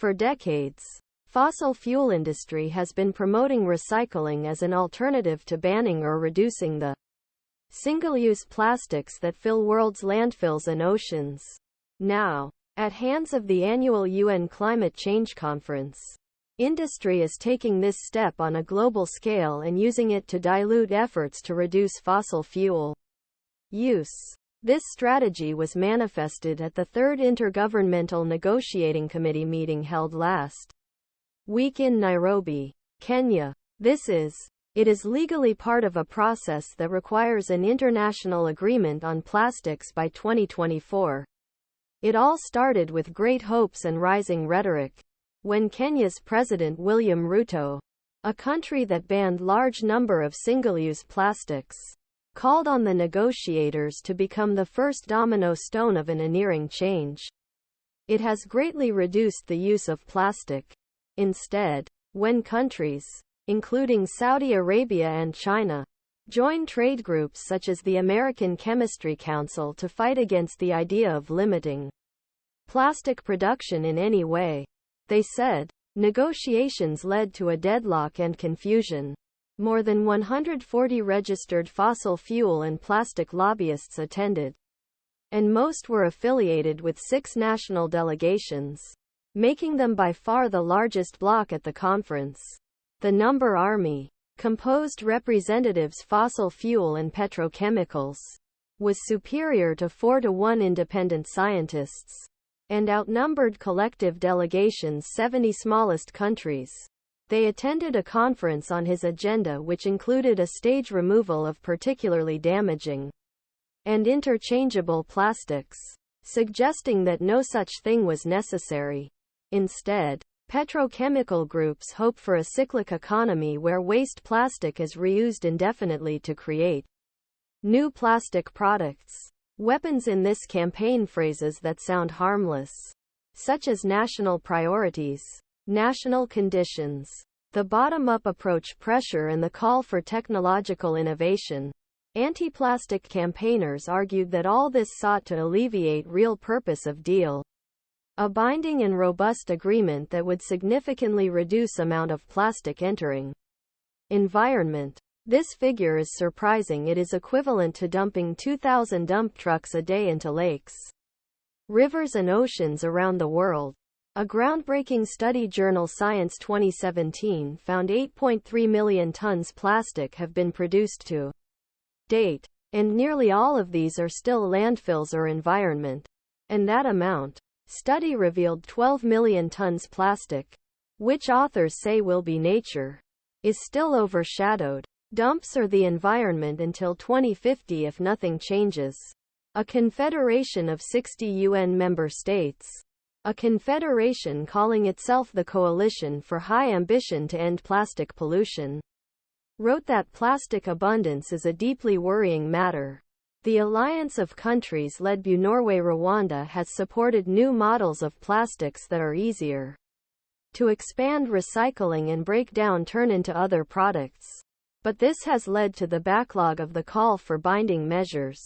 For decades, fossil fuel industry has been promoting recycling as an alternative to banning or reducing the single-use plastics that fill world's landfills and oceans. Now, at hands of the annual UN Climate Change Conference, industry is taking this step on a global scale and using it to dilute efforts to reduce fossil fuel use. This strategy was manifested at the Third Intergovernmental Negotiating Committee meeting held last week in Nairobi, Kenya. It is legally part of a process that requires an international agreement on plastics by 2024. It all started with great hopes and rising rhetoric, when Kenya's President William Ruto, a country that banned large number of single-use plastics, called on the negotiators to become the first domino stone of an enduring change. It has greatly reduced the use of plastic. Instead, when countries, including Saudi Arabia and China, join trade groups such as the American Chemistry Council to fight against the idea of limiting plastic production in any way, they said, negotiations led to a deadlock and confusion. More than 140 registered fossil fuel and plastic lobbyists attended, and most were affiliated with 6 national delegations, making them by far the largest bloc at the conference. The number army, composed representatives fossil fuel and petrochemicals, was superior to 4-to-1 independent scientists, and outnumbered collective delegations' 70 smallest countries. They attended a conference on his agenda which included a stage removal of particularly damaging and interchangeable plastics, suggesting that no such thing was necessary. Instead, petrochemical groups hope for a cyclic economy where waste plastic is reused indefinitely to create new plastic products. Weapons in this campaign phrases that sound harmless, such as national priorities, national conditions, the bottom-up approach pressure and the call for technological innovation. Anti-plastic campaigners argued that all this sought to alleviate real purpose of deal, a binding and robust agreement that would significantly reduce amount of plastic entering environment. This figure is surprising. It is equivalent to dumping 2,000 dump trucks a day into lakes, rivers and oceans around the world. A groundbreaking study journal Science 2017 found 8.3 million tons plastic have been produced to date, and nearly all of these are still landfills or environment. And that amount, study revealed 12 million tons plastic, which authors say will be nature, is still overshadowed. Dumps or the environment until 2050 if nothing changes. A confederation of 60 UN member states, a confederation calling itself the Coalition for High Ambition to End Plastic Pollution, wrote that plastic abundance is a deeply worrying matter. The alliance of countries led by Norway Rwanda has supported new models of plastics that are easier to expand recycling and break down turn into other products. But this has led to the backlog of the call for binding measures.